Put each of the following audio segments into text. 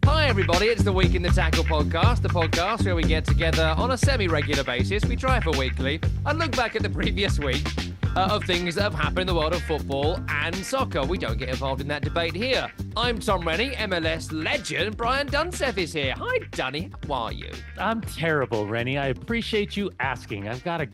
Hi, everybody. It's the Week in the Tackle podcast, the podcast where we get together on a semi-regular basis. We try for weekly and look back at the previous week of things that have happened in the world of football and soccer. We don't get involved in that debate here. I'm Tom Rennie, MLS legend. Brian Dunseth is here. Hi, Dunny. How are you? I'm terrible, Rennie. I appreciate you asking. I've got a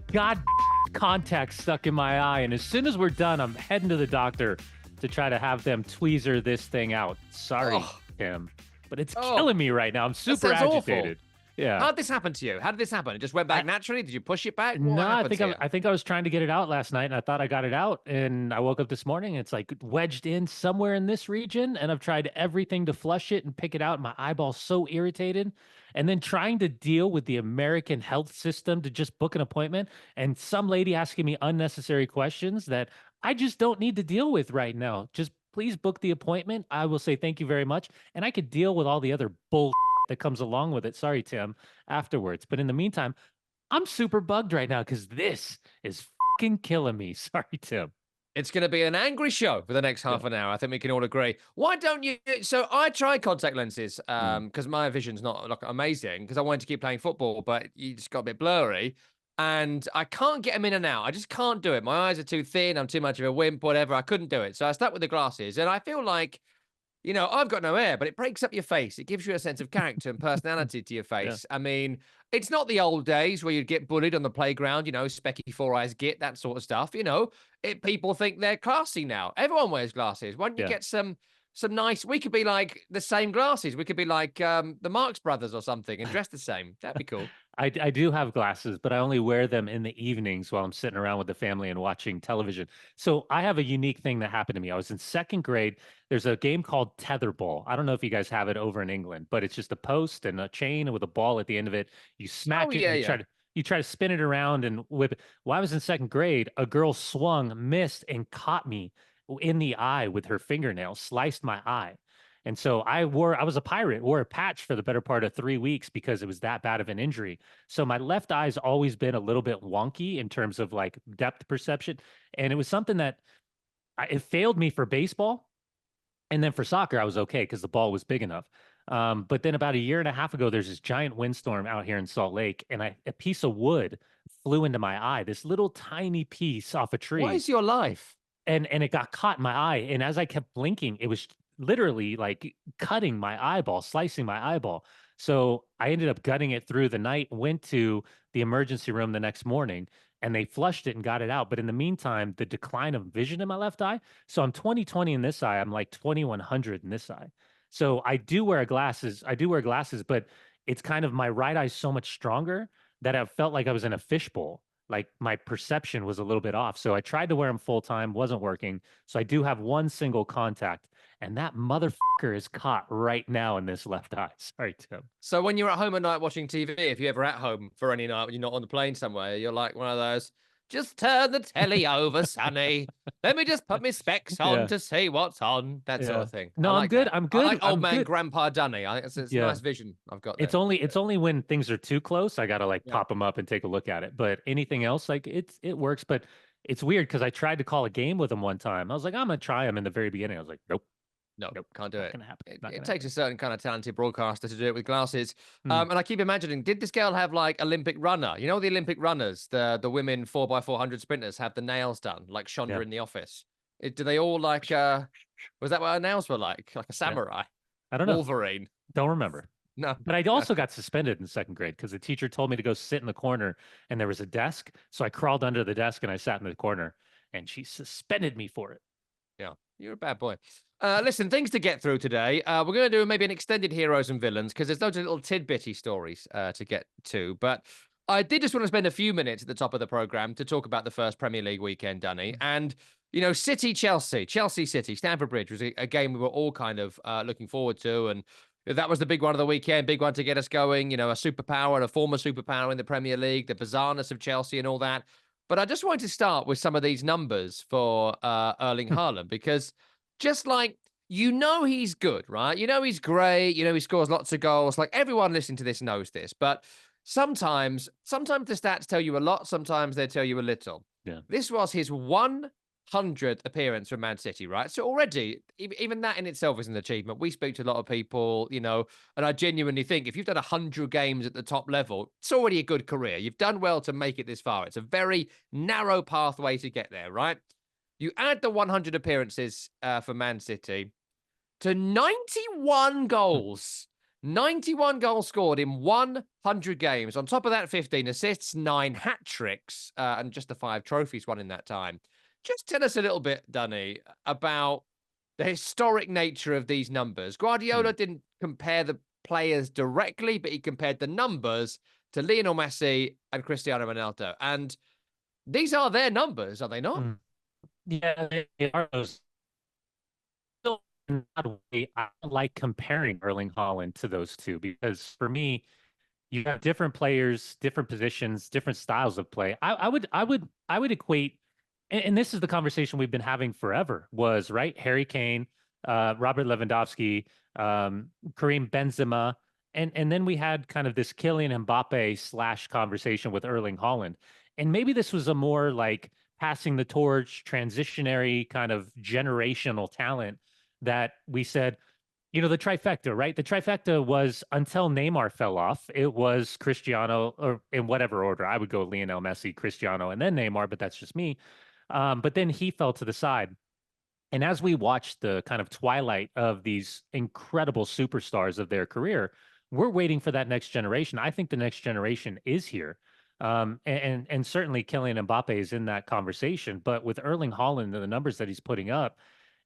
contact stuck in my eye, and as soon as we're done, I'm heading to the doctor to try to have them tweezer this thing out. Sorry, Tim. But it's killing me right now. I'm super agitated. Awful. Yeah. How did this happen to you? How did this happen? It just went back naturally? Did you push it back? No, I think I was trying to get it out last night, and I thought I got it out. And I woke up this morning, and it's like wedged in somewhere in this region. And I've tried everything to flush it and pick it out. My eyeball's so irritated. And then trying to deal with the American health system to just book an appointment, and some lady asking me unnecessary questions that I just don't need to deal with right now. Just please book the appointment. I will say thank you very much. And I could deal with all the other bull that comes along with it. Sorry, Tim, afterwards. But in the meantime, I'm super bugged right now because this is fucking killing me. Sorry, Tim. It's going to be an angry show for the next half an hour. I think we can all agree. Why don't you? So I tried contact lenses because my vision's not like amazing because I wanted to keep playing football, but you just got a bit blurry. And I can't get them in and out. I just can't do it. My eyes are too thin. I'm too much of a wimp, whatever. I couldn't do it. So I stuck with the glasses. And I feel like, you know, I've got no hair, but it breaks up your face. It gives you a sense of character and personality to your face. Yeah. I mean, it's not the old days where you'd get bullied on the playground, you know, specky four eyes git, that sort of stuff. You know, people think they're classy now. Everyone wears glasses. Why don't you get some nice, we could be like the same glasses. We could be like the Marx Brothers or something and dress the same. That'd be cool. I do have glasses, but I only wear them in the evenings while I'm sitting around with the family and watching television. So I have a unique thing that happened to me. I was in second grade. There's a game called tetherball. I don't know if you guys have it over in England, but it's just a post and a chain with a ball at the end of it. You smack it and you try to spin it around and whip it. While I was in second grade, a girl swung, missed, and caught me in the eye with her fingernail, sliced my eye. And so I was a pirate, wore a patch for the better part of 3 weeks because it was that bad of an injury. So my left eye's always been a little bit wonky in terms of like depth perception. And it was something that it failed me for baseball. And then for soccer, I was okay because the ball was big enough. But then about a year and a half ago, there's this giant windstorm out here in Salt Lake, and a piece of wood flew into my eye, this little tiny piece off a tree. What is your life? And it got caught in my eye. And as I kept blinking, it was literally like cutting my eyeball, slicing my eyeball. So I ended up gutting it through the night, went to the emergency room the next morning, and they flushed it and got it out. But in the meantime, the decline of vision in my left eye. So I'm 20/20 in this eye. I'm like 2100 in this eye. So I do wear glasses. But it's kind of my right eye is so much stronger that I felt like I was in a fishbowl. Like my perception was a little bit off. So I tried to wear them full time, wasn't working. So I do have one single contact, and that motherfucker is caught right now in this left eye. Sorry, Tim. So when you're at home at night watching TV, if you're ever at home for any night when you're not on the plane somewhere, you're like one of those, just turn the telly over, Sonny. Let me just put my specs on to see what's on. That sort of thing. No, I'm good. I'm good. I like old man Grandpa Dunny. I think it's a nice vision I've got there. It's only when things are too close, I gotta pop them up and take a look at it. But anything else, like it works. But it's weird because I tried to call a game with him one time. I was like, I'm gonna try him in the very beginning. I was like, nope. No, can't do it. Gonna happen. It takes a certain kind of talented broadcaster to do it with glasses. And I keep imagining, did this girl have like Olympic runner? You know, the Olympic runners, the women 4x400 sprinters have the nails done like Shonda in The Office. Do they all like, was that what her nails were like a samurai? I don't know. Wolverine. Don't remember. No. But I also got suspended in second grade because the teacher told me to go sit in the corner and there was a desk. So I crawled under the desk and I sat in the corner and she suspended me for it. Yeah, you're a bad boy. Listen, things to get through today. We're going to do maybe an extended heroes and villains because there's loads of little tidbitty stories to get to. But I did just want to spend a few minutes at the top of the program to talk about the first Premier League weekend, Dunny. And, you know, Chelsea City, Stamford Bridge was a game we were all kind of looking forward to. And that was the big one of the weekend, big one to get us going. You know, a superpower and a former superpower in the Premier League, the bizarreness of Chelsea and all that. But I just wanted to start with some of these numbers for Erling Haaland because just like, you know, he's good, right? You know, he's great. You know, he scores lots of goals. Like everyone listening to this knows this, but sometimes the stats tell you a lot. Sometimes they tell you a little. Yeah. This was his 1 100th appearance from Man City, right? So already, even that in itself is an achievement. We speak to a lot of people, and I genuinely think if you've done 100 games at the top level, it's already a good career. You've done well to make it this far. It's a very narrow pathway to get there, right? You add the 100 appearances for Man City to 91 goals. 91 goals scored in 100 games. On top of that, 15 assists, 9 hat tricks, and just the 5 trophies won in that time. Just tell us a little bit, Dunny, about the historic nature of these numbers. Guardiola didn't compare the players directly, but he compared the numbers to Lionel Messi and Cristiano Ronaldo. And these are their numbers, are they not? Yeah, they are those. Still, in that way, I don't like comparing Erling Haaland to those two because for me, you have different players, different positions, different styles of play. I would equate, and this is the conversation we've been having forever. Was right, Harry Kane, Robert Lewandowski, Karim Benzema, and then we had kind of this Kylian Mbappe slash conversation with Erling Haaland, and maybe this was a more like passing the torch, transitionary kind of generational talent that we said the trifecta, right? The trifecta was until Neymar fell off, it was Cristiano, or in whatever order. I would go Lionel Messi, Cristiano, and then Neymar, but that's just me. But then he fell to the side. And as we watched the kind of twilight of these incredible superstars of their career, we're waiting for that next generation. I think the next generation is here. And certainly Kylian Mbappe is in that conversation. But with Erling Haaland and the numbers that he's putting up,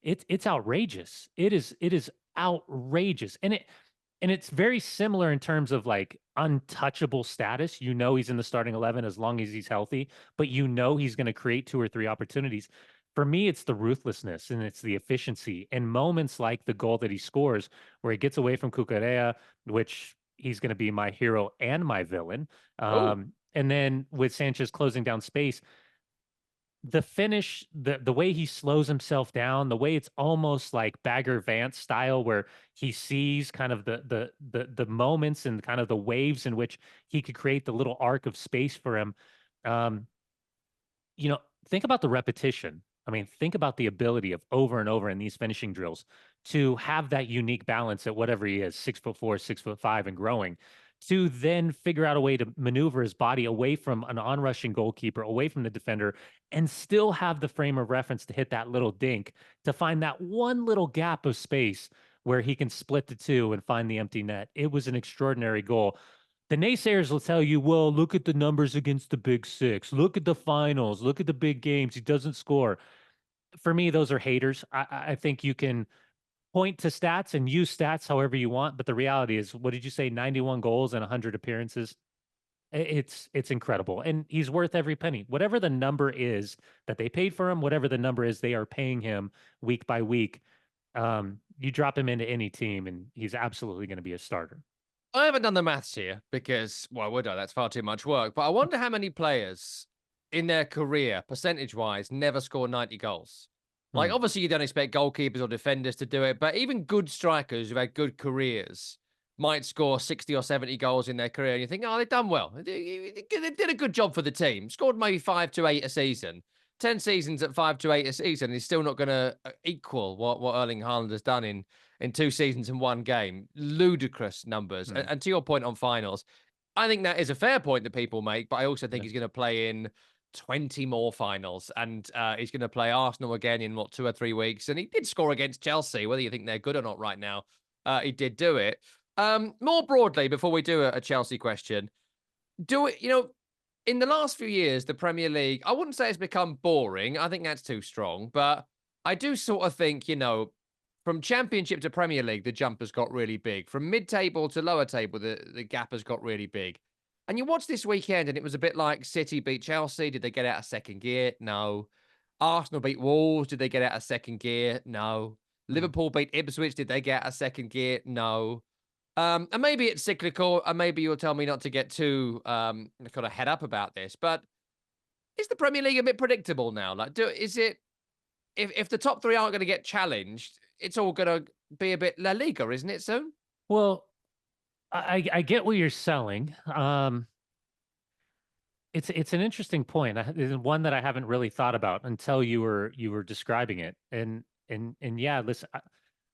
it's outrageous. It is outrageous. And it's very similar in terms of like untouchable status. He's in the starting 11 as long as he's healthy, but he's going to create 2 or 3 opportunities. For me, it's the ruthlessness and it's the efficiency and moments like the goal that he scores where he gets away from Cucurella, which he's going to be my hero and my villain. Oh, And then with Sanchez closing down space, the finish, the way he slows himself down, the way it's almost like Bagger Vance style, where he sees kind of the moments and kind of the waves in which he could create the little arc of space for him. Um, think about the repetition. I mean, think about the ability of over and over in these finishing drills to have that unique balance at whatever he is, 6'4", 6'5", and growing, to then figure out a way to maneuver his body away from an onrushing goalkeeper, away from the defender, and still have the frame of reference to hit that little dink, to find that one little gap of space where he can split the two and find the empty net. It was an extraordinary goal. The naysayers will tell you, well, look at the numbers against the big six. Look at the finals. Look at the big games. He doesn't score. For me, those are haters. I think you can point to stats and use stats however you want. But the reality is, what did you say? 91 goals and 100 appearances. It's incredible. And he's worth every penny. Whatever the number is that they paid for him, whatever the number is they are paying him week by week, you drop him into any team and he's absolutely going to be a starter. I haven't done the maths here because, why would I? That's far too much work. But I wonder how many players in their career, percentage wise, never score 90 goals. Like, Hmm. obviously, you don't expect goalkeepers or defenders to do it, but even good strikers who've had good careers might score 60 or 70 goals in their career. And you think, oh, they've done well. They did a good job for the team. Scored maybe 5 to 8 a season. 10 seasons at 5 to 8 a season is still not going to equal what Erling Haaland has done in 2 seasons and 1 game. Ludicrous numbers. Hmm. And to your point on finals, I think that is a fair point that people make, but I also think Yeah. he's going to play in 20 more finals, and he's going to play Arsenal again in 2 or 3 weeks. And he did score against Chelsea, whether you think they're good or not right now. He did do it. More broadly, before we do a Chelsea question, do it, in the last few years, the Premier League, I wouldn't say it's become boring. I think that's too strong, but I do sort of think, from Championship to Premier League, the jump has got really big. From mid-table to lower table, the gap has got really big. And you watch this weekend, and it was a bit like City beat Chelsea. Did they get out of second gear? No. Arsenal beat Wolves. Did they get out of second gear? No. Hmm. Liverpool beat Ipswich. Did they get out of second gear? No. And maybe it's cyclical, and maybe you'll tell me not to get too kind of head up about this. But is the Premier League a bit predictable now? Like, is it if the top 3 aren't going to get challenged, it's all going to be a bit La Liga, isn't it? Soon. Well, I get what you're selling. It's an interesting point. It's one that I haven't really thought about until you were describing it. And yeah, listen,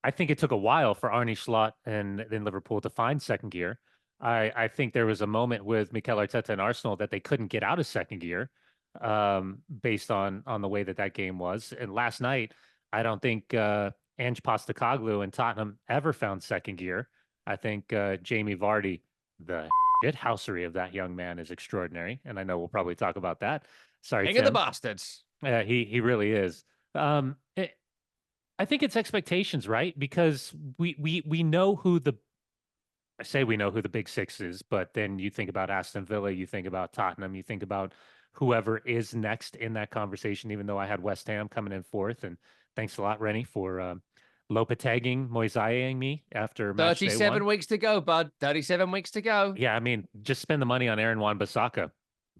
I think it took a while for Arne Slot and then Liverpool to find second gear. I think there was a moment with Mikel Arteta and Arsenal that they couldn't get out of second gear, based on the way that that game was. And last night, I don't think Ange Postecoglou and Tottenham ever found second gear. I think Jamie Vardy, the shithousery of that young man is extraordinary, and I know we'll probably talk about that. Sorry, King of the Tim. bastards. He really is. Um, it, I think it's expectations, right? Because we know who the I say we know who the big six is, but then you think about Aston Villa, you think about Tottenham, you think about whoever is next in that conversation. Even though I had West Ham coming in fourth, and thanks a lot, Rennie, for Lopeteging, Moisaing me after match day 37 one. weeks to go, bud. 37 weeks to go. Yeah, I mean, just spend the money on Aaron Wan-Bissaka.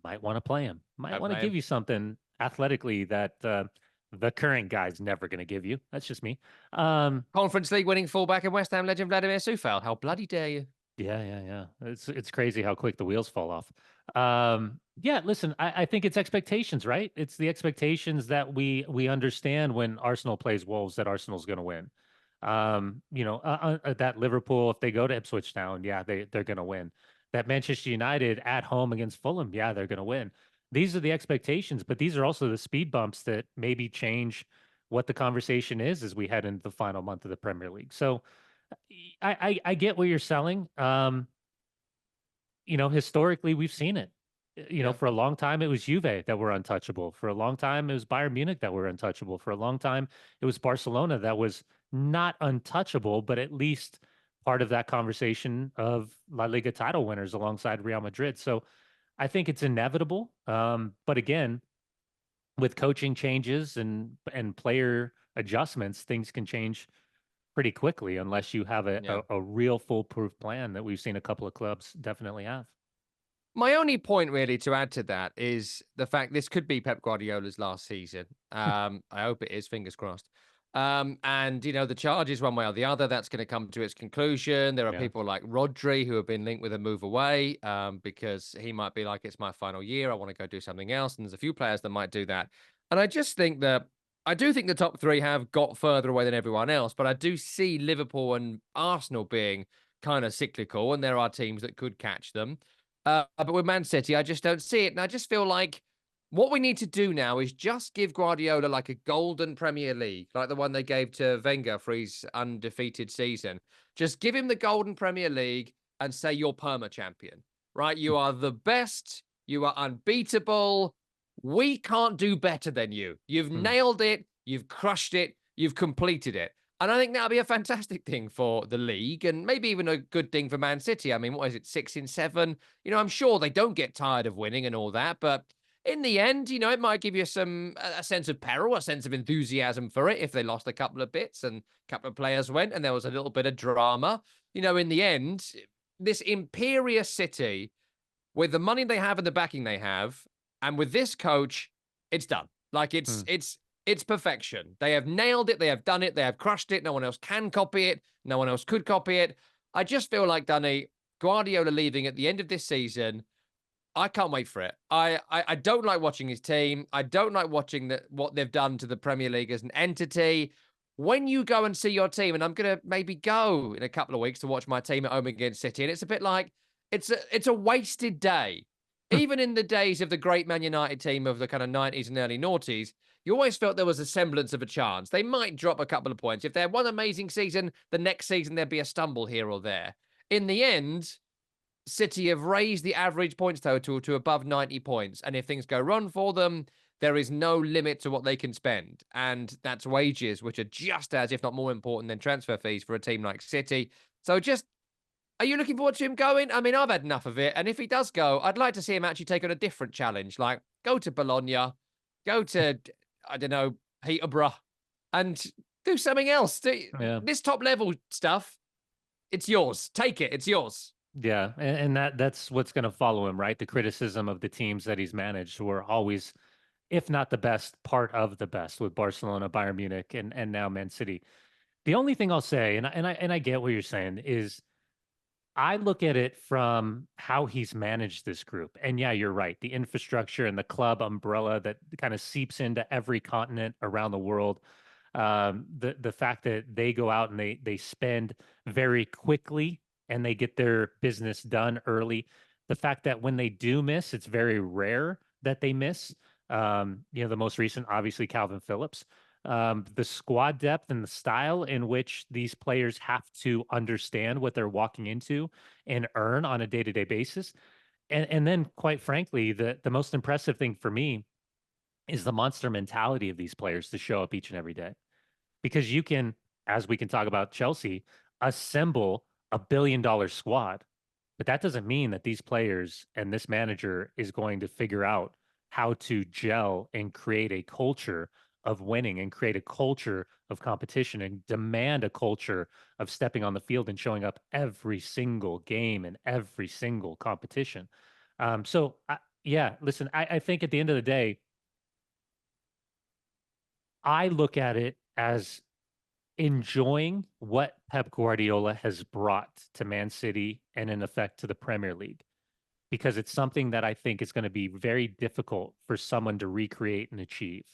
Might want to play him. Might Don't want to play give him. you something athletically that the current guy's never going to give you. That's just me. Conference League winning fullback and West Ham legend Vladimir Sufal. How bloody dare you? Yeah. It's crazy how quick the wheels fall off. Yeah, listen, I think it's expectations, right? It's the expectations that we understand when Arsenal plays Wolves that Arsenal's going to win. That Liverpool, if they go to Ipswich Town, yeah, they're going to win. That Manchester United at home against Fulham, yeah, they're going to win. These are the expectations, but these are also the speed bumps that maybe change what the conversation is as we head into the final month of the Premier League. So I get what you're selling. Historically we've seen it. Yeah. For a long time it was Juve that were untouchable. For a long time it was Bayern Munich that were untouchable. For a long time it was Barcelona that was not untouchable, but at least part of that conversation of La Liga title winners alongside Real Madrid. So I think it's inevitable. But again, with coaching changes and player adjustments, things can change pretty quickly unless you have a, Yeah. a, a real foolproof plan that we've seen a couple of clubs definitely have. My only point really to add to that is the fact this could be Pep Guardiola's last season. I hope it is, fingers crossed. And the charges one way or the other, that's going to come to its conclusion. There are Yeah. people like Rodri who have been linked with a move away, because he might be like, it's my final year. I want to go do something else. And there's a few players that might do that. And I do think the top three have got further away than everyone else, but I do see Liverpool and Arsenal being kind of cyclical, and there are teams that could catch them. But with Man City, I just don't see it. And I just feel like what we need to do now is just give Guardiola like a golden Premier League, like the one they gave to Wenger for his undefeated season. Just give him the golden Premier League and say you're perma champion, right? You are the best. You are unbeatable. We can't do better than you. You've Hmm. nailed it. You've crushed it. You've completed it. And I think that'll be a fantastic thing for the league and maybe even a good thing for Man City. I mean, what is it, 6 in 7? I'm sure they don't get tired of winning and all that, but in the end, it might give you a sense of peril, a sense of enthusiasm for it if they lost a couple of bits and a couple of players went and there was a little bit of drama. In the end, this imperious City, with the money they have and the backing they have, and with this coach, it's done. Like Hmm. it's perfection. They have nailed it. They have done it. They have crushed it. No one else can copy it. No one else could copy it. I just feel like, Dunny, Guardiola leaving at the end of this season, I can't wait for it. I don't like watching his team. I don't like watching what they've done to the Premier League as an entity. When you go and see your team, and I'm gonna maybe go in a couple of weeks to watch my team at home against City, and it's a bit like it's a wasted day. Even in the days of the great Man United team of the kind of 90s and early noughties, you always felt there was a semblance of a chance. They might drop a couple of points. If they had one amazing season, the next season there'd be a stumble here or there. In the end, City have raised the average points total to above 90 points. And if things go wrong for them, there is no limit to what they can spend. And that's wages, which are just as, if not more important than transfer fees for a team like City. So are you looking forward to him going? I mean, I've had enough of it. And if he does go, I'd like to see him actually take on a different challenge, like go to Bologna, go to, I don't know, Peterborough, and do something else. Yeah. This top level stuff, it's yours. Take it. It's yours. Yeah. And that's what's going to follow him, right? The criticism of the teams that he's managed were always, if not the best, part of the best with Barcelona, Bayern Munich, and now Man City. The only thing I'll say, and I get what you're saying, is I look at it from how he's managed this group. And yeah, you're right. The infrastructure and the club umbrella that kind of seeps into every continent around the world. The fact that they go out and they spend very quickly and they get their business done early. The fact that when they do miss, it's very rare that they miss. The most recent, obviously, Calvin Phillips. The squad depth and the style in which these players have to understand what they're walking into and earn on a day-to-day basis. And then quite frankly, the most impressive thing for me is the monster mentality of these players to show up each and every day. Because you can, as we can talk about Chelsea, assemble $1 billion squad, but that doesn't mean that these players and this manager is going to figure out how to gel and create a culture of winning and create a culture of competition and demand a culture of stepping on the field and showing up every single game and every single competition. Yeah, listen, I think at the end of the day, I look at it as enjoying what Pep Guardiola has brought to Man City and in effect to the Premier League, because it's something that I think is going to be very difficult for someone to recreate and achieve.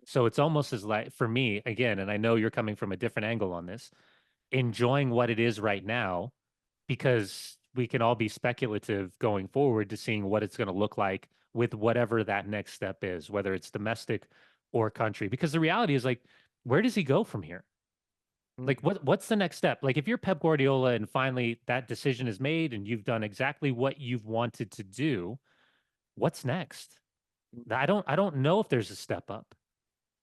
So it's almost as like for me, again, and I know you're coming from a different angle on this, enjoying what it is right now, because we can all be speculative going forward to seeing what it's going to look like with whatever that next step is, whether it's domestic or country. Because the reality is, like, where does he go from here? Mm. Like, what's the next step? Like, if you're Pep Guardiola and finally that decision is made and you've done exactly what you've wanted to do, what's next? I don't know if there's a step up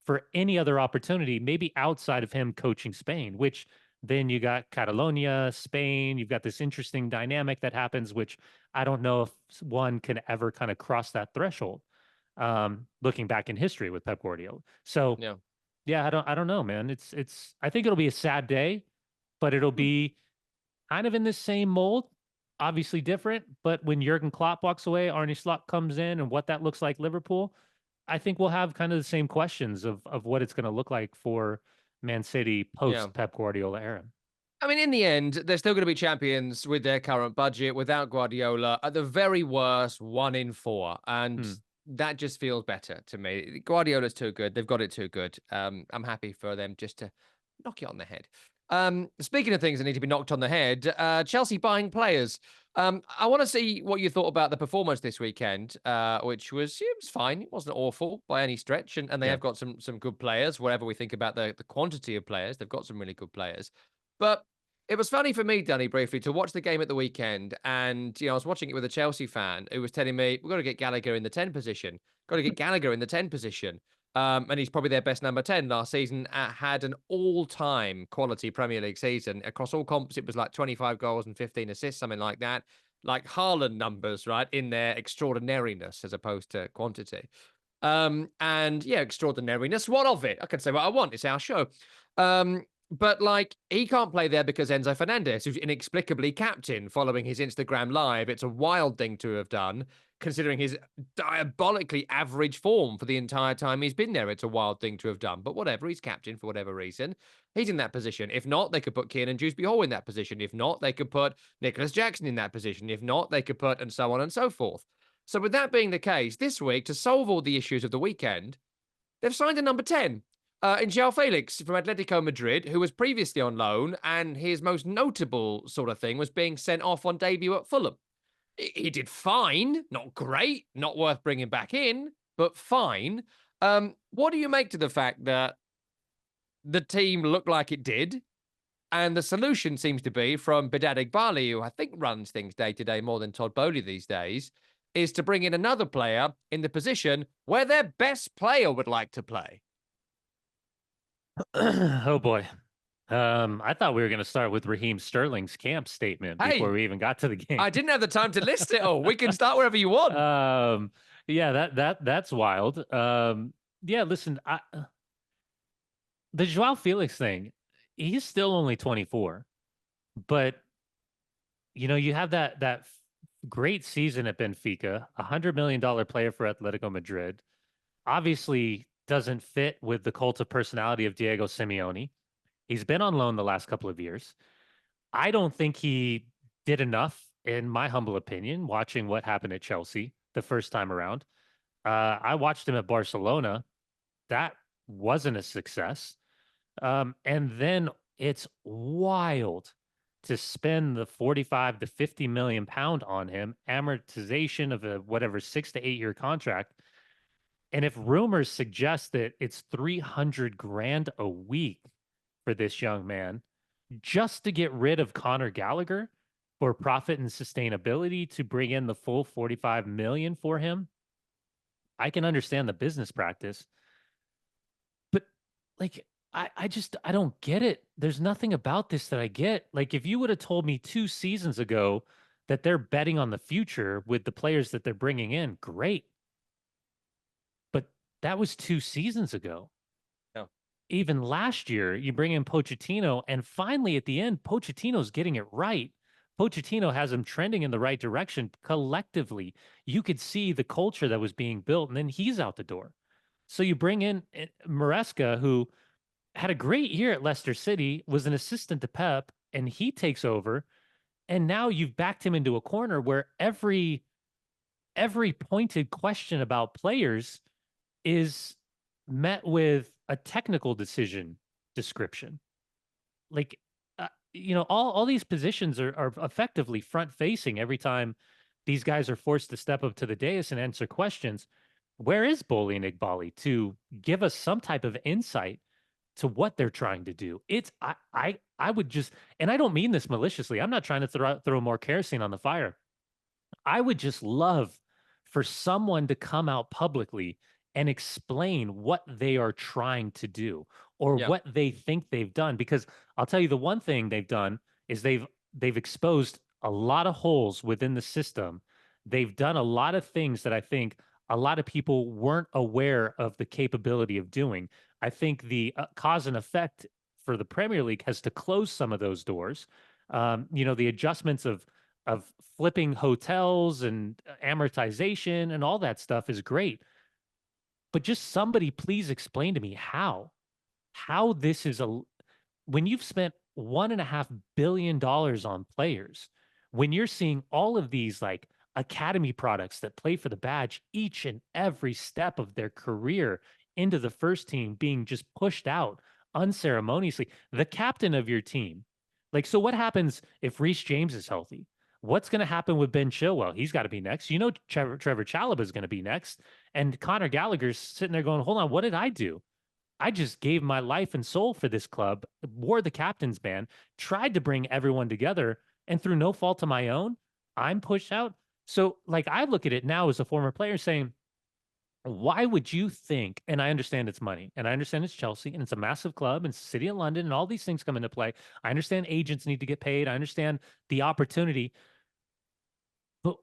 for any other opportunity, maybe outside of him coaching Spain, which then you got Catalonia, Spain, you've got this interesting dynamic that happens, which I don't know if one can ever kind of cross that threshold. Looking back in history with Pep Guardiola. So Yeah. yeah, I don't know, man. It's I think it'll be a sad day, but it'll Mm. be kind of in the same mold, obviously different. But when Jurgen Klopp walks away, Arne Slot comes in, and what that looks like Liverpool, I think we'll have kind of the same questions of what it's going to look like for Man City Yeah. post Pep Guardiola era. I mean, in the end, they're still going to be champions with their current budget without Guardiola. At the very worst, 1 in 4, and Hmm. that just feels better to me. Guardiola's too good; they've got it too good. I'm happy for them just to knock it on the head. Speaking of things that need to be knocked on the head, Chelsea buying players. I want to see what you thought about the performance this weekend, which was it was fine. It wasn't awful by any stretch, and they Yeah. have got some good players. Whatever we think about the quantity of players, they've got some really good players. But it was funny for me, Danny, briefly to watch the game at the weekend, and I was watching it with a Chelsea fan who was telling me we've got to get Gallagher in the 10 position. Got to get Gallagher in the 10 position. And he's probably their best number 10 last season. Had an all-time quality Premier League season across all comps. It was like 25 goals and 15 assists, something like that. Like Haaland numbers, right, in their extraordinariness as opposed to quantity. And yeah, extraordinariness. What of it? I can say what I want. It's our show. But like he can't play there because Enzo Fernandez, who's inexplicably captain following his Instagram live. It's a wild thing to have done, considering his diabolically average form for the entire time he's been there. It's a wild thing to have done. But whatever, he's captain for whatever reason. He's in that position. If not, they could put Kieran Dewsbury Hall in that position. If not, they could put Nicholas Jackson in that position. If not, they could put and so on and so forth. So with that being the case, this week, to solve all the issues of the weekend, they've signed a number 10 in Joao Felix from Atletico Madrid, who was previously on loan, and his most notable sort of thing was being sent off on debut at Fulham. He did fine, not great, not worth bringing back in, but fine. What do you make to the fact that the team looked like it did, and the solution seems to be from Bedad Igbali, who I think runs things day to day more than Todd Bowley these days, is to bring in another player in the position where their best player would like to play? Oh boy. I thought we were going to start with Raheem Sterling's camp statement before Hey, we even got to the game. I didn't have the time to list it all. We can start wherever you want. Yeah, that's wild. Yeah, listen, the Joao Felix thing, he's still only 24, but you have that great season at Benfica, $100 million player for Atletico Madrid. Obviously, doesn't fit with the cult of personality of Diego Simeone. He's been on loan the last couple of years. I don't think he did enough, in my humble opinion, watching what happened at Chelsea the first time around. I watched him at Barcelona. That wasn't a success. And then it's wild to spend the 45 to 50 million pound on him, amortization of a whatever 6 to 8 year contract. And if rumors suggest that it's 300 grand a week for this young man just to get rid of Conor Gallagher for profit and sustainability to bring in the full 45 million for him, I can understand the business practice. But like I don't get it. There's nothing about this that I get. Like if you would have told me 2 seasons ago that they're betting on the future with the players that they're bringing in, great. But that was 2 seasons ago. Yeah. Even last year, you bring in Pochettino, and finally at the end, Pochettino's getting it right. Pochettino has him trending in the right direction collectively. You could see the culture that was being built, and then he's out the door. So you bring in Maresca, who had a great year at Leicester City, was an assistant to Pep, and he takes over. And now you've backed him into a corner where every pointed question about players is met with a technical decision description. Like, all these positions are effectively front facing every time these guys are forced to step up to the dais and answer questions. Where is Boli and Igbali to give us some type of insight to what they're trying to do? I would just, and I don't mean this maliciously. I'm not trying to throw more kerosene on the fire. I would just love for someone to come out publicly and explain what they are trying to do or Yeah. what they think they've done. Because I'll tell you, the one thing they've done is they've exposed a lot of holes within the system. They've done a lot of things that I think a lot of people weren't aware of the capability of doing. I think the cause and effect for the Premier League has to close some of those doors. The adjustments of flipping hotels and amortization and all that stuff is great. But just somebody please explain to me how this is when you've spent $1.5 billion on players, when you're seeing all of these like academy products that play for the badge each and every step of their career into the first team being just pushed out unceremoniously, the captain of your team. Like, so what happens if Reece James is healthy? What's going to happen with Ben Chilwell? He's got to be next. Trevor Chalobah is going to be next. And Conor Gallagher's sitting there going, hold on, what did I do? I just gave my life and soul for this club, wore the captain's band, tried to bring everyone together, and through no fault of my own, I'm pushed out. So, like, I look at it now as a former player saying, why would you think? And I understand it's money, and I understand it's Chelsea, and it's a massive club, and City of London, and all these things come into play. I understand agents need to get paid. I understand the opportunity. But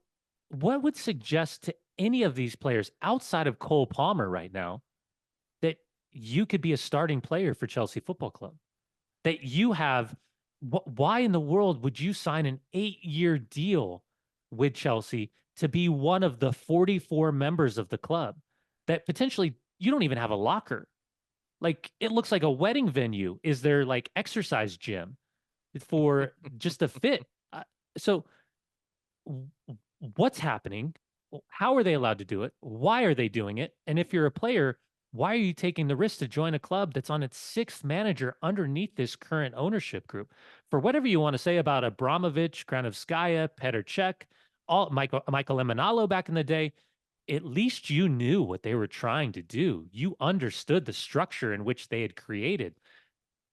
what would suggest to any of these players outside of Cole Palmer right now that you could be a starting player for Chelsea Football Club? That you have, why in the world would you sign an 8-year deal with Chelsea to be one of the 44 members of the club that potentially you don't even have a locker? Like it looks like a wedding venue. Is there like exercise gym for just a fit? So what's happening? How are they allowed to do it? Why are they doing it? And if you're a player, why are you taking the risk to join a club that's on its 6th manager underneath this current ownership group? For whatever you want to say about Abramovich, Granovskaya, Petr Cech, all Michael Emenalo back in the day, at least you knew what they were trying to do. You understood the structure in which they had created.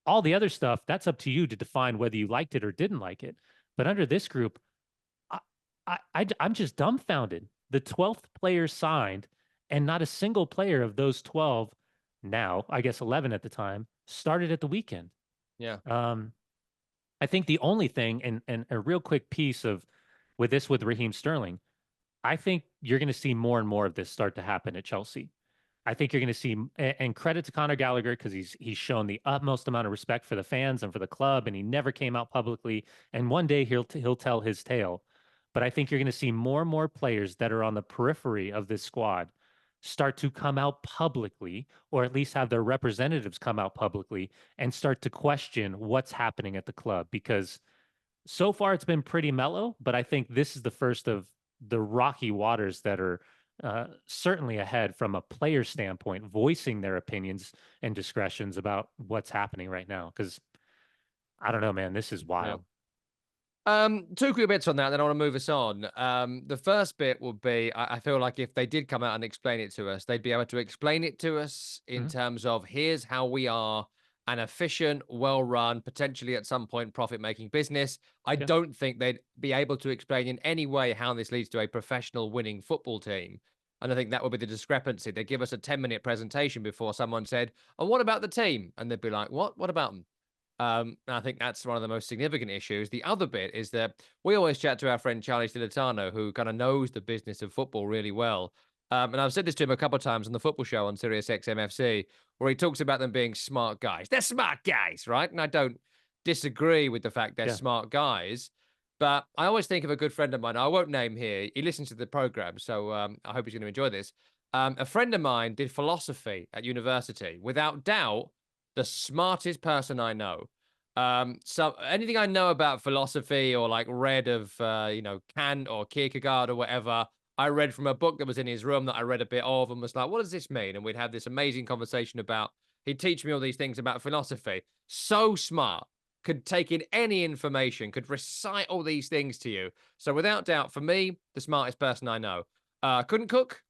All the other stuff, that's up to you to define whether you liked it or didn't like it. But under this group, I'm just dumbfounded. The 12th player signed, and not a single player of those 12, now I guess 11 at the time, started at the weekend. Yeah. I think the only thing, and a real quick piece of with Raheem Sterling, I think you're going to see more and more of this start to happen at Chelsea. I think you're going to see, and credit to Conor Gallagher because he's shown the utmost amount of respect for the fans and for the club, and he never came out publicly. And one day he'll tell his tale. But I think you're going to see more and more players that are on the periphery of this squad start to come out publicly, or at least have their representatives come out publicly and start to question what's happening at the club. Because So far, it's been pretty mellow, but I think this is the first of the rocky waters that are certainly ahead from a player standpoint, voicing their opinions and discretions about what's happening right now. Because I don't know, man, this is Yeah. wild. Two quick bits on that, then I want to move us on. The first bit would be I feel like if they did come out and explain it to us, they'd be able to explain it to us in Mhm. terms of here's how we are an efficient, well run, potentially at some point profit making business. I Yeah. don't think they'd be able to explain in any way how this leads to a professional winning football team. And I think that would be the discrepancy. They'd give us a 10-minute presentation before someone said, and what about the team? And they'd be like, what? What about them? And I think that's one of the most significant issues. The other bit is that we always chat to our friend Charlie Stilitano, who kind of knows the business of football really well. And I've said this to him a couple of times on the football show on Sirius XMFC, where he talks about them being smart guys. They're smart guys, right? And I don't disagree with the fact they're Yeah. smart guys. But I always think of a good friend of mine. I won't name here. He listens to the program, so I hope he's going to enjoy this. A friend of mine did philosophy at university. Without doubt, the smartest person I know. So anything I know about philosophy or like read of Kant or Kierkegaard or whatever, I read from a book that was in his room that I read a bit of and was like, what does this mean? And we'd have this amazing conversation about he'd teach me all these things about philosophy. So smart, could take in any information, could recite all these things to you. So without doubt, for me, the smartest person I know. Couldn't cook.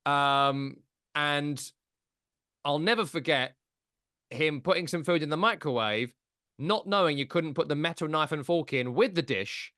And I'll never forget him putting some food in the microwave, not knowing you couldn't put the metal knife and fork in with the dish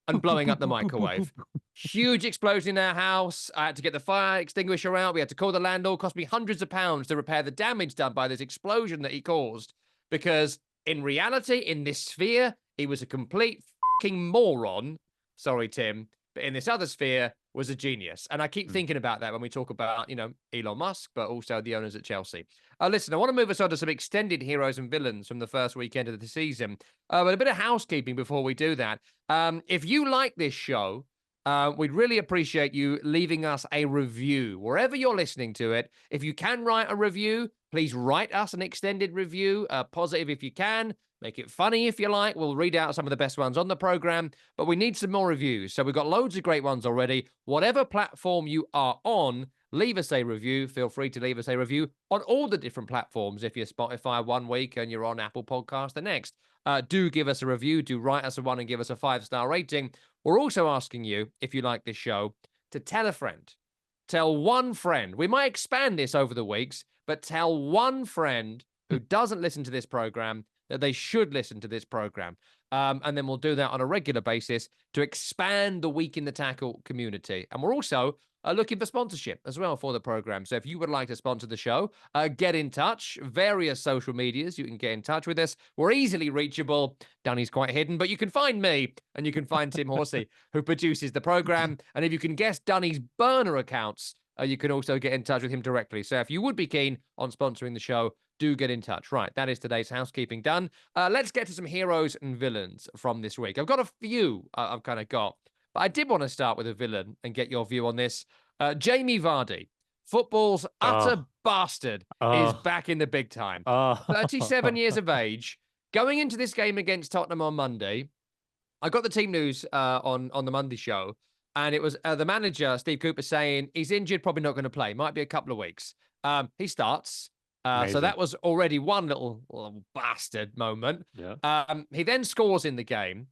and Boop, boop, blowing boop, up the boop, boop, boop, boop, microwave. boop. Huge explosion in our house. I had to get the fire extinguisher out. We had to call the landlord. Cost me hundreds of pounds to repair the damage done by this explosion that he caused. Because in reality, in this sphere, he was a complete fucking moron. Sorry, Tim. But in this other sphere, was a genius. And I keep Mm. thinking about that when we talk about, Elon Musk, but also the owners at Chelsea. Listen, I want to move us on to some extended heroes and villains from the first weekend of the season. But a bit of housekeeping before we do that. If you like this show, we'd really appreciate you leaving us a review wherever you're listening to it. If you can write a review, please write us an extended review, positive if you can. Make it funny if you like. We'll read out some of the best ones on the program, but we need some more reviews. So we've got loads of great ones already. Whatever platform you are on, leave us a review. Feel free to leave us a review on all the different platforms. If you're Spotify one week and you're on Apple Podcast the next, do give us a review. Do write us a one and give us a 5-star rating. We're also asking you, if you like this show, to tell a friend. Tell one friend. We might expand this over the weeks, but tell one friend who doesn't listen to this program that they should listen to this program. And then we'll do that on a regular basis to expand the Week in the Tackle community. And we're also looking for sponsorship as well for the program. So if you would like to sponsor the show, get in touch. Various social medias, you can get in touch with us. We're easily reachable. Danny's quite hidden, but you can find me and you can find Tim Horsey, who produces the program. And if you can guess Danny's burner accounts, you can also get in touch with him directly. So if you would be keen on sponsoring the show, do get in touch. Right, that is today's housekeeping done. Let's get to some heroes and villains from this week. I've got a few I've kind of got, but I did want to start with a villain and get your view on this. Jamie Vardy, football's Oh, utter bastard, is oh, back in the big time. 37 oh. years of age, going into this game against Tottenham on Monday. I got the team news on the Monday show, and it was the manager Steve Cooper saying he's injured, probably not going to play, might be a couple of weeks. He starts, so Amazing. that was already one little bastard moment. Yeah. He then scores in the game.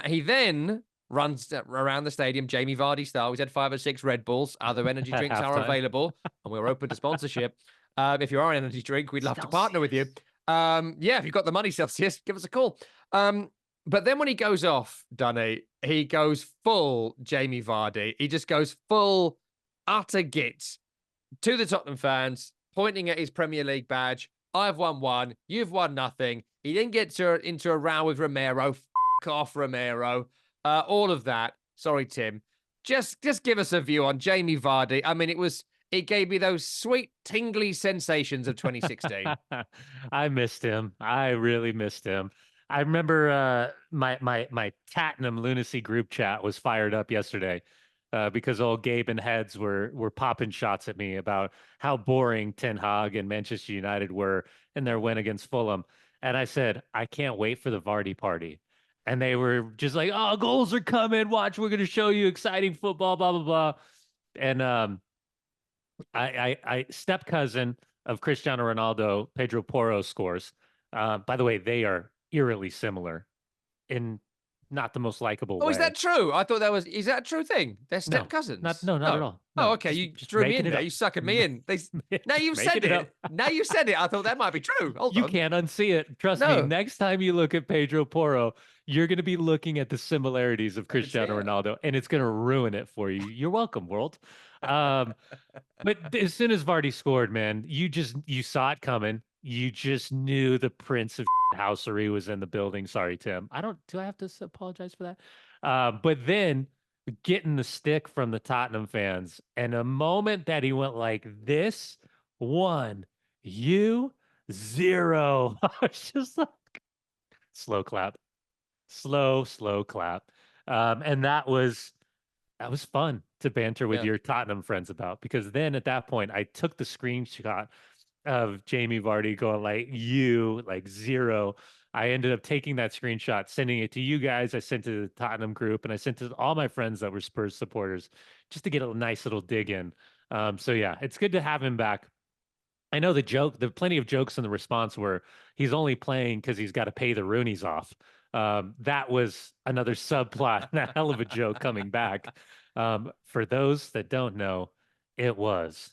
He then runs around the stadium, Jamie Vardy style. He's had 5 or 6 Red Bulls. Other energy At drinks are halftime. available, and we're open to sponsorship. If you are an energy drink, we'd love to partner with you. Celsius. Yeah, if you've got the money, Celsius, give us a call. But then when he goes off, Dunny, he goes full Jamie Vardy. He just goes full utter gits to the Tottenham fans, pointing at his Premier League badge. I've won one. You've won nothing. He then gets into a row with Romero. F off, Romero. All of that. Sorry, Tim. Just give us a view on Jamie Vardy. I mean, it gave me those sweet, tingly sensations of 2016. I missed him. I really missed him. I remember my Tattenham lunacy group chat was fired up yesterday because old Gabe and Heads were popping shots at me about how boring Ten Hag and Manchester United were in their win against Fulham. And I said, I can't wait for the Vardy party. And they were just like, "Oh, goals are coming! Watch, we're going to show you exciting football." Blah blah blah. And I step cousin of Cristiano Ronaldo, Pedro Porro scores. By the way, they are eerily similar in not the most likable Oh, is way. that true? I thought that was. Is that a true thing? They're step No, cousins. not at Oh, all. oh, No, okay. You just drew me making in it there. up. You suckered me in. Now Just you've making said it up. it. Now you've said it. I thought that might be true. Hold You on. can't unsee it. Trust me. No, Next time you look at Pedro Porro, you're going to be looking at the similarities of I can see Cristiano it. Ronaldo, and it's going to ruin it for you. You're welcome, world. Um, but as soon as Vardy scored, man, you saw it coming. You just knew the Prince of Housery was in the building. Sorry, Tim. Do I have to apologize for that? But then getting the stick from the Tottenham fans, and a moment that he went like this, 1, you, 0. I was just like, slow clap, slow clap. And that was fun to banter with Yeah. your Tottenham friends about, because then at that point I took the screenshot of Jamie Vardy going like you, like 0. I ended up taking that screenshot, sending it to you guys. I sent it to the Tottenham group, and I sent it to all my friends that were Spurs supporters just to get a nice little dig in. So yeah, it's good to have him back. I know the plenty of jokes in the response were he's only playing because he's got to pay the Roonies off. That was another subplot and a hell of a joke coming back. For those that don't know, it was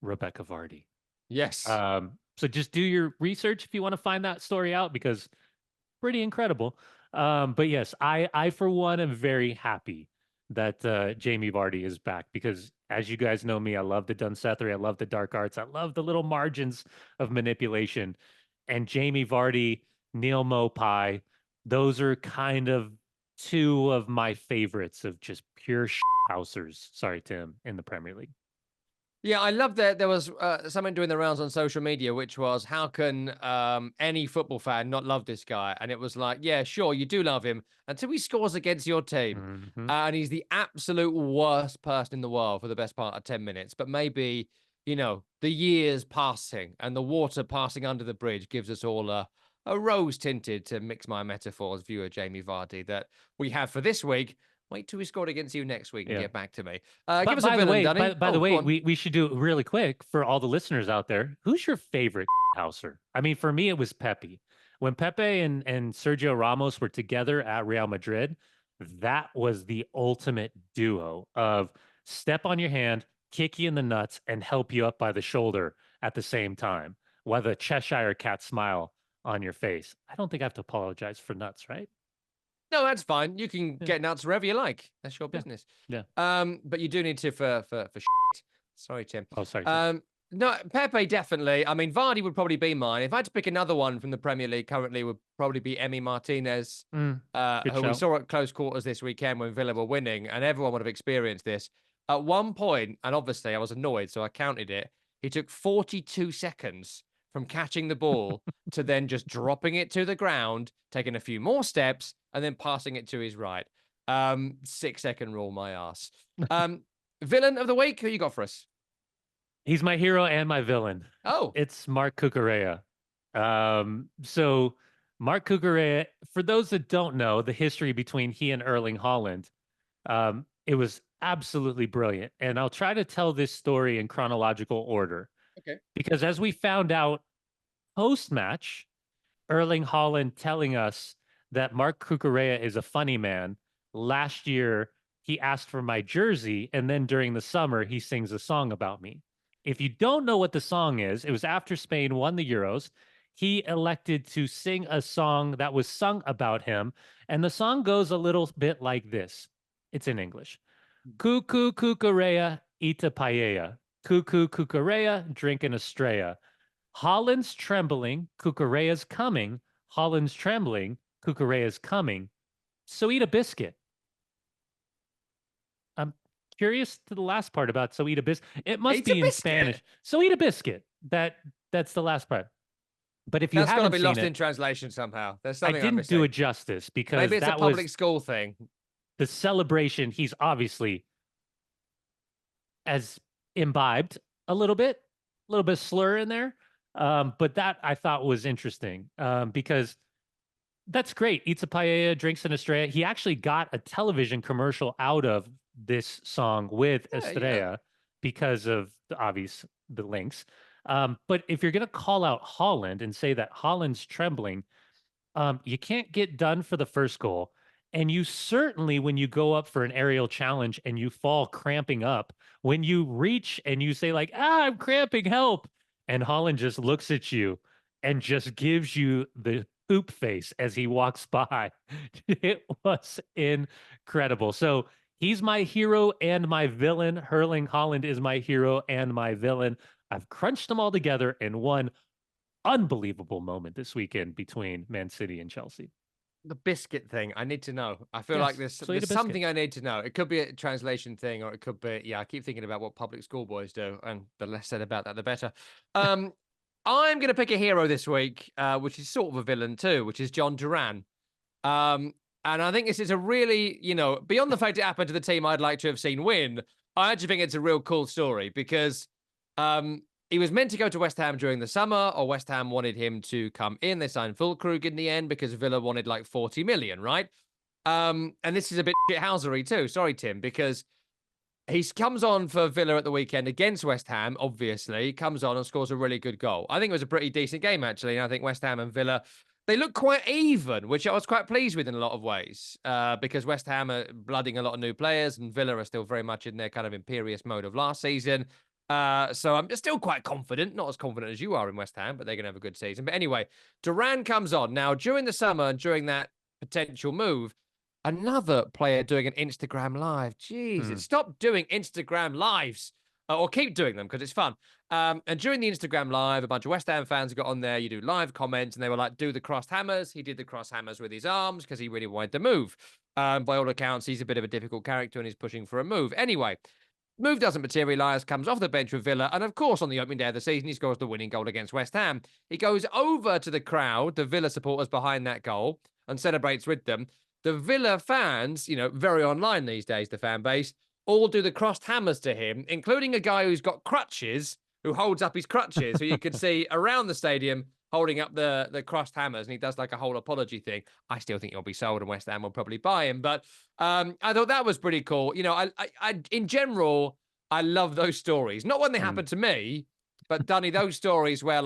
Rebecca Vardy. Yes. So just do your research if you want to find that story out, because pretty incredible. But yes, I for one am very happy that Jamie Vardy is back, because as you guys know me, I love the Dunsethery, I love the dark arts, I love the little margins of manipulation. And Jamie Vardy, Neil Mopai, those are kind of two of my favorites of just pure housers. Sorry, Tim, in the Premier League. Yeah, I love that there was something doing the rounds on social media, which was how can any football fan not love this guy? And it was like, yeah, sure, you do love him until he scores against your team. Hmm. And he's the absolute worst person in the world for the best part of 10 minutes. But maybe, the years passing and the water passing under the bridge gives us all a rose tinted, to mix my metaphors, viewer Jamie Vardy, that we have for this week. Wait till we scored against you next week and Yeah. get back to me. Give But us a by the villain, way, Danny. by the Oh, go way, on. we should do it really quick for all the listeners out there. Who's your favorite houser? I mean, for me, it was Pepe. When Pepe and Sergio Ramos were together at Real Madrid, that was the ultimate duo of step on your hand, kick you in the nuts, and help you up by the shoulder at the same time, with a Cheshire cat smile on your face. I don't think I have to apologize for nuts, right? No, that's fine. You can Yeah, get nuts wherever you like. That's your yeah, business. yeah. But you do need to for shit. Sorry, Tim. Oh, sorry, Tim. No, Pepe definitely. I mean, Vardy would probably be mine. If I had to pick another one from the Premier League currently, would probably be Emi Martinez, Good who we show. saw at close quarters this weekend when Villa were winning, and everyone would have experienced this. At one point, and obviously I was annoyed, so I counted it. He took 42 seconds from catching the ball to then just dropping it to the ground, taking a few more steps, and then passing it to his right. 6 second rule, my ass. Villain of the week, who you got for us? He's my hero and my villain. Oh, It's Mark Cucurella. So Mark Cucurella, for those that don't know the history between he and Erling Haaland, it was absolutely brilliant. And I'll try to tell this story in chronological order, okay. because as we found out post-match, Erling Haaland telling us that Mark Cucurella is a funny man. Last year, he asked for my jersey, and then during the summer, he sings a song about me. If you don't know what the song is, it was after Spain won the Euros. He elected to sing a song that was sung about him, and the song goes a little bit like this. It's in English. Cuckoo cucarea, ita paella. Cuckoo cucarea, drink an estrella. Holland's trembling, Cucurella's coming. Holland's trembling, Cucurella's coming. So eat a biscuit. I'm curious to the last part about so eat a biscuit. It must Eat a be in biscuit. Spanish. So eat a biscuit. That's the last part. But if you That's got to haven't be seen lost in it, translation somehow. There's I something I'm didn't do missing. it justice, because Maybe it's a that was public school thing. the celebration. He's obviously as imbibed a little bit slur in there. But that I thought was interesting, because That's great. Eats a paella, drinks an Estrella. He actually got a television commercial out of this song with Yeah, yeah. Estrella because of the links. But if you're gonna call out Holland and say that Holland's trembling, you can't get done for the first goal. And you certainly, when you go up for an aerial challenge and you fall cramping up, when you reach and you say, like, I'm cramping, help. And Holland just looks at you and just gives you the poop face as he walks by. It was incredible. So he's my hero and my villain. Erling Holland is my hero and my villain. I've crunched them all together in one unbelievable moment this weekend between Man City and Chelsea. The biscuit thing, I need to know. I feel like Yes, there's so eat a there's biscuit. something I need to know. It could be a translation thing, or it could be, yeah, I keep thinking about what public school boys do, and the less said about that, the better. Um, I'm gonna pick a hero this week, which is sort of a villain too, which is Jhon Duran. And I think this is a really, beyond the fact it happened to the team I'd like to have seen win, I actually think it's a real cool story because um, he was meant to go to West Ham during the summer, or West Ham wanted him to come in. They signed Fulkrug in the end because Villa wanted like 40 million, right? And this is a bit shithousery too. Sorry, Tim, because he comes on for Villa at the weekend against West Ham, obviously. Comes on and scores a really good goal. I think it was a pretty decent game, actually. And I think West Ham and Villa, they look quite even, which I was quite pleased with in a lot of ways, because West Ham are blooding a lot of new players and Villa are still very much in their kind of imperious mode of last season. So I'm just still quite confident, not as confident as you are in West Ham, but they're going to have a good season. But anyway, Duran comes on. Now, during the summer and during that potential move, another player doing an Instagram live. Jeez, Hmm. stop doing Instagram lives, or keep doing them because it's fun. And during the Instagram live, a bunch of West Ham fans got on there. You do live comments, and they were like, "Do the crossed hammers." He did the crossed hammers with his arms because he really wanted the move. By all accounts, he's a bit of a difficult character and he's pushing for a move. Anyway, move doesn't materialise, comes off the bench with Villa, and of course, on the opening day of the season, he scores the winning goal against West Ham. He goes over to the crowd, the Villa supporters behind that goal, and celebrates with them. The Villa fans, very online these days, the fan base, all do the crossed hammers to him, including a guy who's got crutches, who holds up his crutches, who you could see around the stadium holding up the crossed hammers, and he does like a whole apology thing. I still think he'll be sold, and West Ham will probably buy him. But I thought that was pretty cool. I in general, I love those stories. Not when they Hmm. happen to me, but Dunny, those stories where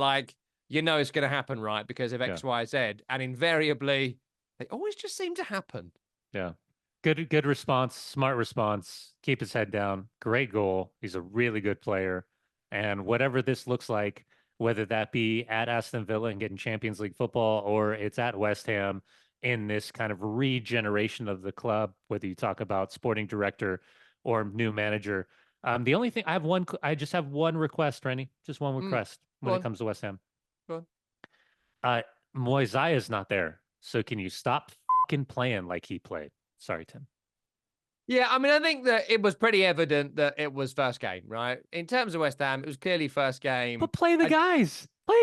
it's going to happen, right? Because of Yeah. X, Y, Z, and invariably they always just seem to happen. Yeah. Good response, smart response. Keep his head down. Great goal. He's a really good player. And whatever this looks like, whether that be at Aston Villa and getting Champions League football, or it's at West Ham in this kind of regeneration of the club, whether you talk about sporting director or new manager. The only thing I just have one request, Rennie, just one request Go when it on, comes to West Ham. go on. Uh, Moisiah's not there. So can you stop fucking playing like he played? Sorry, Tim. Yeah, I mean, I think that it was pretty evident that it was first game, right? In terms of West Ham, it was clearly first game. But play the I, guys. Play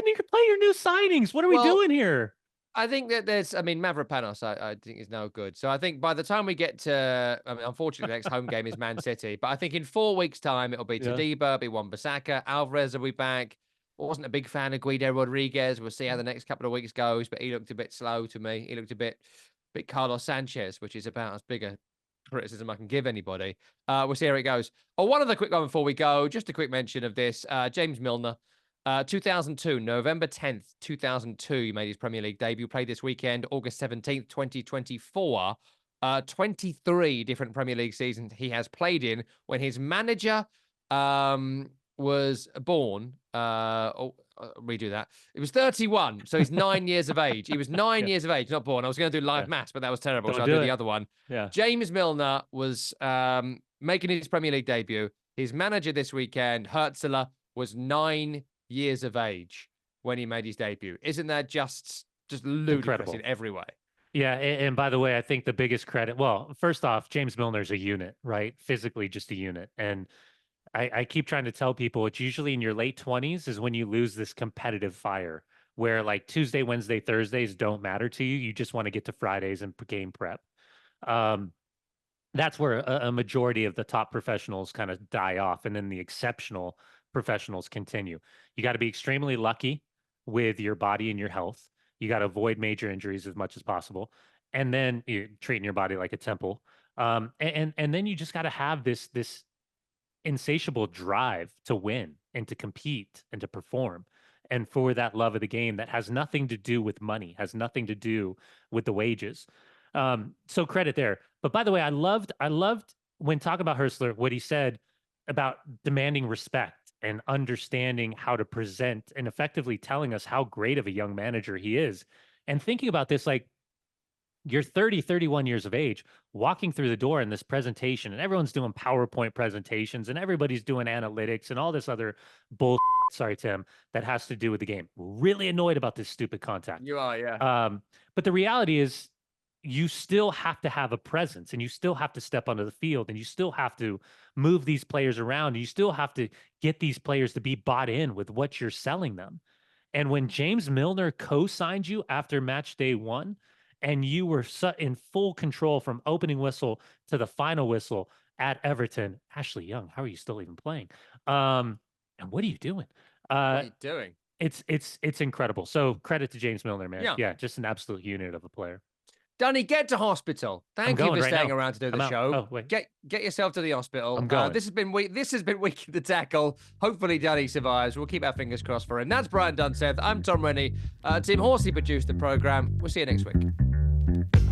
your new signings. What are we well, doing here? I think that Mavropanos, I think is no good. So I think by the time we get to, unfortunately, the next home game is Man City, but I think in 4 weeks' time, it'll be Yeah. Tadiba, it'll be Wan-Bissaka, Alvarez will be back. I wasn't a big fan of Guido Rodriguez. We'll see how the next couple of weeks goes, but he looked a bit slow to me. He looked a bit Carlos Sanchez, which is about as big a criticism I can give anybody. We'll see how it goes. Oh, one other quick one before we go. Just a quick mention of this. James Milner, 2002, November 10th, 2002, he made his Premier League debut. Played this weekend, August 17th, 2024. 23 different Premier League seasons he has played in. When his manager was born, redo that. It was 31, so he's 9 years of age. He was nine Yeah. years of age, not born. I was going to do live Yeah. maths, but that was terrible. Don't So I'll do do the it. other one. Yeah. James Milner was making his Premier League debut. His manager this weekend, Hertzler, was 9 years of age when he made his debut. Isn't that just ludicrous Incredible. in every way? Yeah, and by the way, I think the biggest credit, well, first off, James Milner's a unit, right? Physically just a unit. And I keep trying to tell people it's usually in your late 20s is when you lose this competitive fire where like Tuesday, Wednesday, Thursdays don't matter to you. You just want to get to Fridays and game prep. Um, that's where a majority of the top professionals kind of die off, and then the exceptional professionals continue. You got to be extremely lucky with your body and your health. You got to avoid major injuries as much as possible, and then you're treating your body like a temple. And then you just got to have this insatiable drive to win and to compete and to perform, and for that love of the game that has nothing to do with money, has nothing to do with the wages. So credit there. But by the way, I loved when talking about Hurstler what he said about demanding respect and understanding how to present and effectively telling us how great of a young manager he is. And thinking about this, like, you're 30, 31 years of age, walking through the door in this presentation, and everyone's doing PowerPoint presentations and everybody's doing analytics and all this other bull. Sorry, Tim, that has to do with the game. Really annoyed about this stupid contact. You are, yeah. But the reality is, you still have to have a presence and you still have to step onto the field and you still have to move these players around. And you still have to get these players to be bought in with what you're selling them. And when James Milner co-signed you after match day 1, and you were in full control from opening whistle to the final whistle at Everton, Ashley Young, how are you still even playing? And what are you doing? What are you doing? It's incredible. So credit to James Milner, man. Yeah. Yeah, just an absolute unit of a player. Danny, get to hospital. Thank you for staying around to do the show. Oh, wait. Get yourself to the hospital. I'm going. This has been week in the tackle. Hopefully Danny survives. We'll keep our fingers crossed for him. That's Brian Dunseth. I'm Tom Rennie. Tim Horsey produced the program. We'll see you next week.